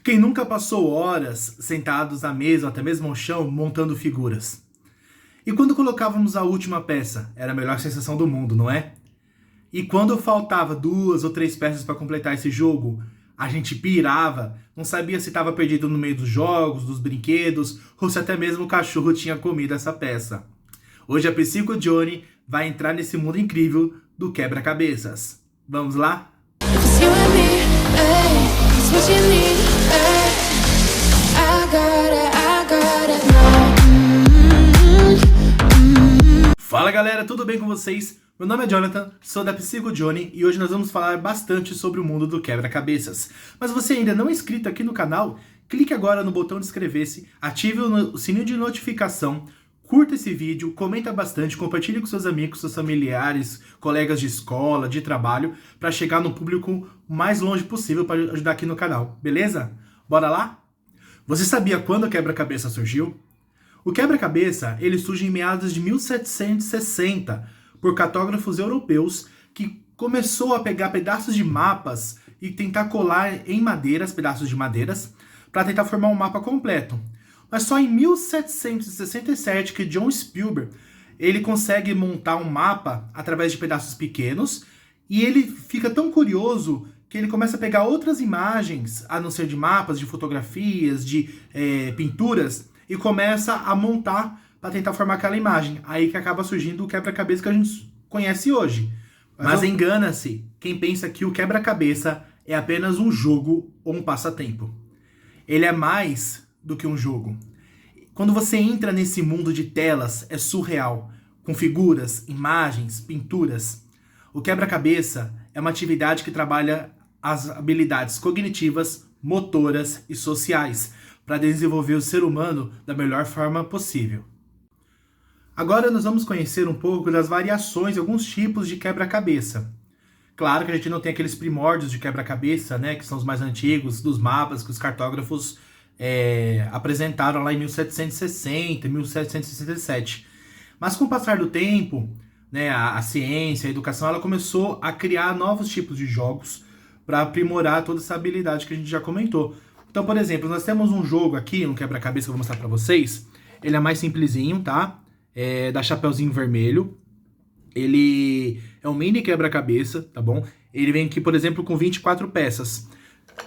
Quem nunca passou horas sentados à mesa ou até mesmo ao chão montando figuras? E quando colocávamos a última peça, era a melhor sensação do mundo, não é? E quando faltava 2 ou 3 peças para completar esse jogo, a gente pirava, não sabia se estava perdido no meio dos jogos, dos brinquedos, ou se até mesmo o cachorro tinha comido essa peça. Hoje a Psycho Johnny vai entrar nesse mundo incrível do quebra-cabeças. Vamos lá? Fala galera, tudo bem com vocês? Meu nome é Jonathan, sou da Psycho Johnny e hoje nós vamos falar bastante sobre o mundo do quebra-cabeças. Mas você ainda não é inscrito aqui no canal? Clique agora no botão de inscrever-se, ative o sininho de notificação, curta esse vídeo, comenta bastante, compartilhe com seus amigos, seus familiares, colegas de escola, de trabalho, para chegar no público o mais longe possível para ajudar aqui no canal, beleza? Bora lá? Você sabia quando o quebra-cabeça surgiu? O quebra-cabeça ele surge em meados de 1760 por cartógrafos europeus que começou a pegar pedaços de mapas e tentar colar em madeiras, pedaços de madeiras, para tentar formar um mapa completo. Mas só em 1767 que John Spielberg ele consegue montar um mapa através de pedaços pequenos e ele fica tão curioso que ele começa a pegar outras imagens, a não ser de mapas, de fotografias, de pinturas, e começa a montar para tentar formar aquela imagem. Aí que acaba surgindo o quebra-cabeça que a gente conhece hoje. Mas engana-se quem pensa que o quebra-cabeça é apenas um jogo ou um passatempo. Ele é mais do que um jogo. Quando você entra nesse mundo de telas, é surreal, com figuras, imagens, pinturas. O quebra-cabeça é uma atividade que trabalha as habilidades cognitivas, motoras e sociais, para desenvolver o ser humano da melhor forma possível. Agora nós vamos conhecer um pouco das variações e alguns tipos de quebra-cabeça. Claro que a gente não tem aqueles primórdios de quebra-cabeça, né, que são os mais antigos, dos mapas que os cartógrafos apresentaram lá em 1760, 1767. Mas com o passar do tempo, né, a ciência, a educação, ela começou a criar novos tipos de jogos para aprimorar toda essa habilidade que a gente já comentou. Então, por exemplo, nós temos um jogo aqui, um quebra-cabeça que eu vou mostrar para vocês. Ele é mais simplesinho, tá? Da Chapeuzinho Vermelho. Ele é um mini quebra-cabeça, tá bom? Ele vem aqui, por exemplo, com 24 peças,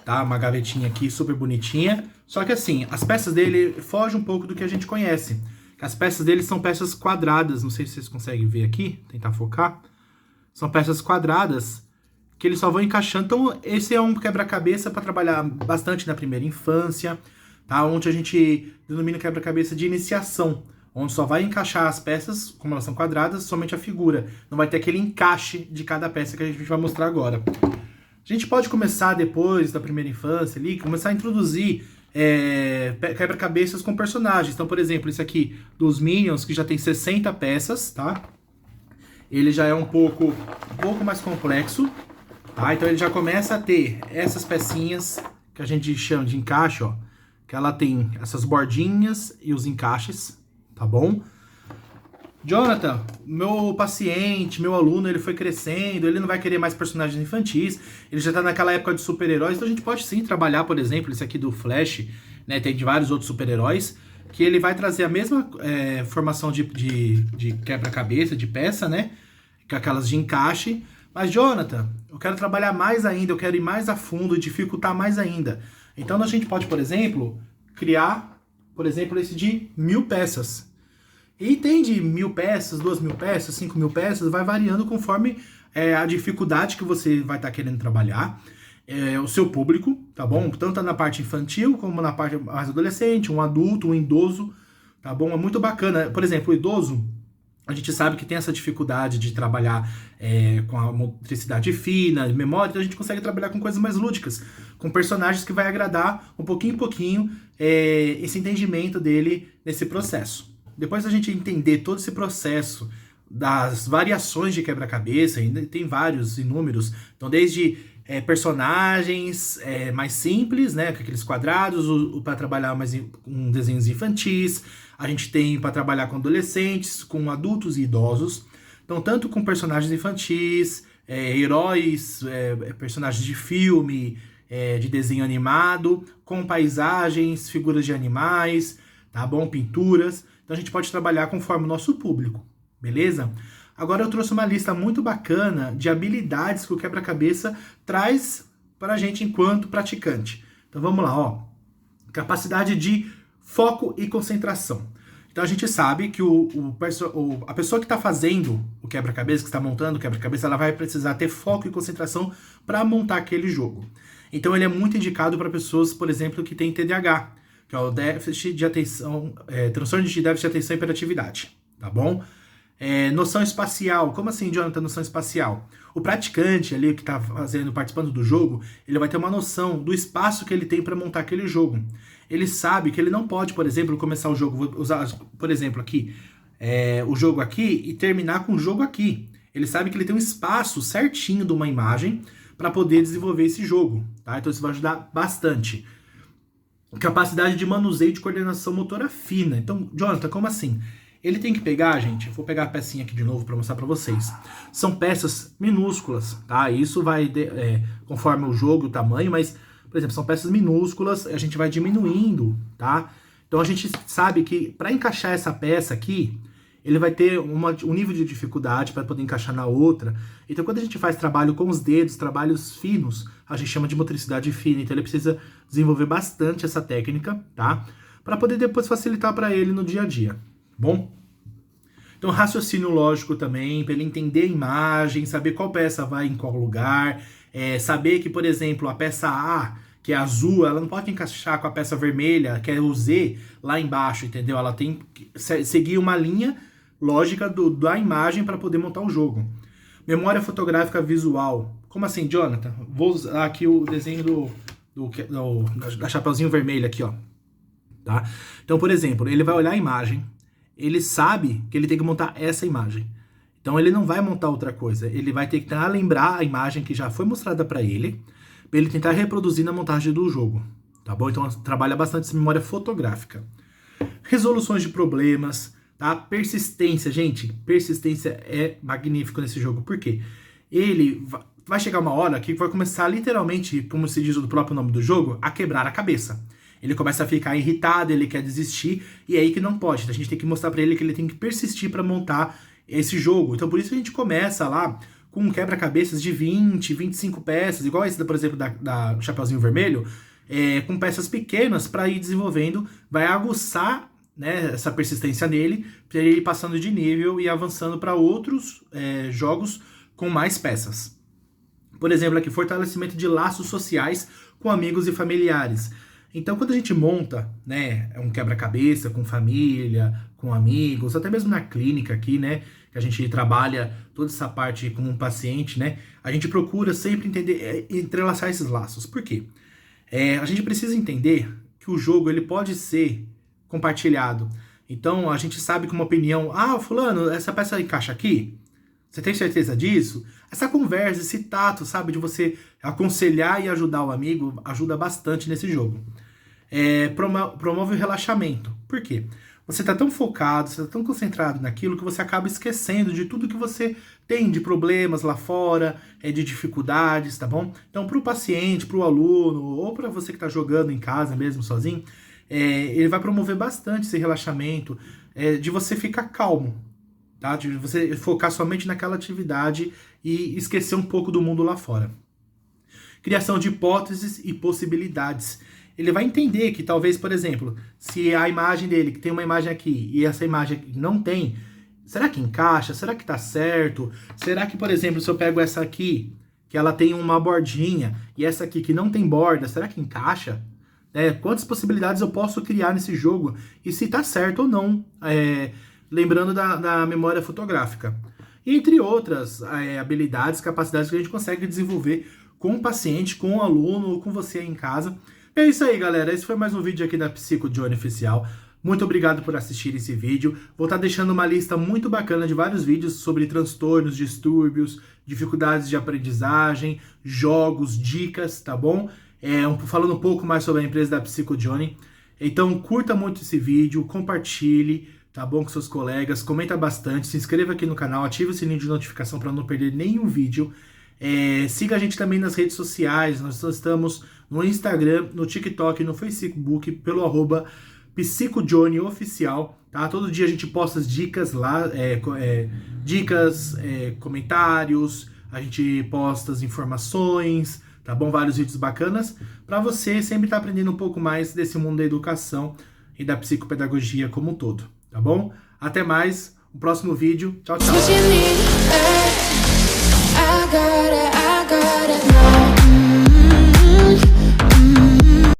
tá? Uma gavetinha aqui super bonitinha. Só que assim, as peças dele fogem um pouco do que a gente conhece. As peças dele são peças quadradas, não sei se vocês conseguem ver aqui, tentar focar. São peças quadradas que eles só vão encaixando. Então esse é um quebra-cabeça para trabalhar bastante na primeira infância, tá? Onde a gente denomina quebra-cabeça de iniciação, onde só vai encaixar as peças, como elas são quadradas, somente a figura. Não vai ter aquele encaixe de cada peça que a gente vai mostrar agora. A gente pode começar depois da primeira infância ali, começar a introduzir quebra-cabeças com personagens. Então, por exemplo, esse aqui dos Minions, que já tem 60 peças, tá? Ele já é um pouco mais complexo. Tá, então ele já começa a ter essas pecinhas que a gente chama de encaixe, ó. Que ela tem essas bordinhas e os encaixes, tá bom? Jonathan, meu paciente, meu aluno, ele foi crescendo, ele não vai querer mais personagens infantis, ele já tá naquela época de super-heróis, então a gente pode sim trabalhar, por exemplo, esse aqui do Flash, né, tem de vários outros super-heróis, que ele vai trazer a mesma formação de quebra-cabeça, de peça, né, com aquelas de encaixe. Mas, Jonathan, eu quero trabalhar mais ainda, eu quero ir mais a fundo, dificultar mais ainda. Então, a gente pode, por exemplo, criar, por exemplo, esse de 1000 peças. E tem de 1000 peças, 2000 peças, 5000 peças, vai variando conforme a dificuldade que você vai estar querendo trabalhar, o seu público, tá bom? Tanto na parte infantil, como na parte mais adolescente, um adulto, um idoso, tá bom? É muito bacana. Por exemplo, o idoso, a gente sabe que tem essa dificuldade de trabalhar com a motricidade fina, memória, então a gente consegue trabalhar com coisas mais lúdicas, com personagens que vai agradar um pouquinho em pouquinho esse entendimento dele nesse processo. Depois da gente entender todo esse processo das variações de quebra-cabeça, ainda tem vários inúmeros, então desde personagens mais simples, né, com aqueles quadrados, para trabalhar mais com desenhos infantis. A gente tem para trabalhar com adolescentes, com adultos e idosos. Então, tanto com personagens infantis, heróis, personagens de filme, de desenho animado, com paisagens, figuras de animais, tá bom? Pinturas. Então a gente pode trabalhar conforme o nosso público, beleza? Agora eu trouxe uma lista muito bacana de habilidades que o quebra-cabeça traz para a gente enquanto praticante. Então vamos lá, ó. Capacidade de foco e concentração. Então a gente sabe que a pessoa que está fazendo o quebra-cabeça, que está montando o quebra-cabeça, ela vai precisar ter foco e concentração para montar aquele jogo. Então ele é muito indicado para pessoas, por exemplo, que têm TDAH, que é o déficit de atenção, transtorno de déficit de atenção e hiperatividade, tá bom? Noção espacial. Como assim, Jonathan, noção espacial? O praticante ali que está participando do jogo, ele vai ter uma noção do espaço que ele tem para montar aquele jogo. Ele sabe que ele não pode, por exemplo, começar o jogo, vou usar, por exemplo, aqui, o jogo aqui e terminar com o jogo aqui. Ele sabe que ele tem um espaço certinho de uma imagem para poder desenvolver esse jogo, tá? Então isso vai ajudar bastante. Capacidade de manuseio de coordenação motora fina. Então, Jonathan, como assim? Ele tem que pegar, gente, vou pegar a pecinha aqui de novo para mostrar para vocês. São peças minúsculas, tá? Isso vai conforme o jogo e o tamanho, mas, por exemplo, são peças minúsculas, a gente vai diminuindo, tá? Então a gente sabe que para encaixar essa peça aqui, ele vai ter um nível de dificuldade para poder encaixar na outra. Então quando a gente faz trabalho com os dedos, trabalhos finos, a gente chama de motricidade fina. Então ele precisa desenvolver bastante essa técnica, tá? Para poder depois facilitar para ele no dia a dia. Bom, então raciocínio lógico também, para ele entender a imagem, saber qual peça vai em qual lugar, saber que, por exemplo, a peça A, que é azul, ela não pode encaixar com a peça vermelha, que é o Z, lá embaixo, entendeu? Ela tem que seguir uma linha lógica da imagem para poder montar o jogo. Memória fotográfica visual. Como assim, Jonathan? Vou usar aqui o desenho da Chapeuzinho Vermelho aqui, ó. Tá? Então, por exemplo, ele vai olhar a imagem, ele sabe que ele tem que montar essa imagem. Então ele não vai montar outra coisa. Ele vai ter que tentar lembrar a imagem que já foi mostrada para ele tentar reproduzir na montagem do jogo. Tá bom? Então trabalha bastante essa memória fotográfica. Resoluções de problemas, tá? Persistência, gente. Persistência é magnífico nesse jogo. Por quê? Ele vai chegar uma hora que vai começar literalmente, como se diz o próprio nome do jogo, a quebrar a cabeça. Ele começa a ficar irritado, ele quer desistir, e é aí que não pode. A gente tem que mostrar para ele que ele tem que persistir para montar esse jogo. Então por isso a gente começa lá com um quebra-cabeças de 20, 25 peças, igual esse, por exemplo, da Chapeuzinho Vermelho, com peças pequenas para ir desenvolvendo, vai aguçar, né, essa persistência nele, para ele ir passando de nível e avançando para outros jogos com mais peças. Por exemplo, aqui, fortalecimento de laços sociais com amigos e familiares. Então, quando a gente monta, né, um quebra-cabeça com família, com amigos, até mesmo na clínica aqui, né, que a gente trabalha toda essa parte com um paciente, né, a gente procura sempre entender, entrelaçar esses laços. Por quê? A gente precisa entender que o jogo ele pode ser compartilhado. Então, a gente sabe que uma opinião, fulano, essa peça encaixa aqui? Você tem certeza disso? Essa conversa, esse tato, sabe, de você aconselhar e ajudar o amigo, ajuda bastante nesse jogo. Promove o relaxamento. Por quê? Você está tão focado, você está tão concentrado naquilo que você acaba esquecendo de tudo que você tem de problemas lá fora, de dificuldades, tá bom? Então, para o paciente, para o aluno, ou para você que está jogando em casa mesmo, sozinho, ele vai promover bastante esse relaxamento, de você ficar calmo, tá? De você focar somente naquela atividade e esquecer um pouco do mundo lá fora. Criação de hipóteses e possibilidades. Ele vai entender que talvez, por exemplo, se a imagem dele, que tem uma imagem aqui, e essa imagem aqui não tem, será que encaixa? Será que tá certo? Será que, por exemplo, se eu pego essa aqui, que ela tem uma bordinha, e essa aqui que não tem borda, será que encaixa? Quantas possibilidades eu posso criar nesse jogo? E se tá certo ou não, lembrando da memória fotográfica. E entre outras habilidades, capacidades que a gente consegue desenvolver com o paciente, com o aluno, ou com você aí em casa. É isso aí, galera. Esse foi mais um vídeo aqui da Psico Johnny Oficial. Muito obrigado por assistir esse vídeo. Vou estar deixando uma lista muito bacana de vários vídeos sobre transtornos, distúrbios, dificuldades de aprendizagem, jogos, dicas, tá bom? Falando um pouco mais sobre a empresa da Psico Johnny. Então, curta muito esse vídeo, compartilhe, tá bom, com seus colegas, comenta bastante, se inscreva aqui no canal, ative o sininho de notificação para não perder nenhum vídeo. Siga a gente também nas redes sociais, nós estamos no Instagram, no TikTok, no Facebook, pelo @PsicoJohnnyOficial, tá? Todo dia a gente posta as dicas lá, comentários, a gente posta as informações, tá bom? Vários vídeos bacanas, para você sempre estar aprendendo um pouco mais desse mundo da educação e da psicopedagogia como um todo, tá bom? Até mais, no próximo vídeo. Tchau, tchau.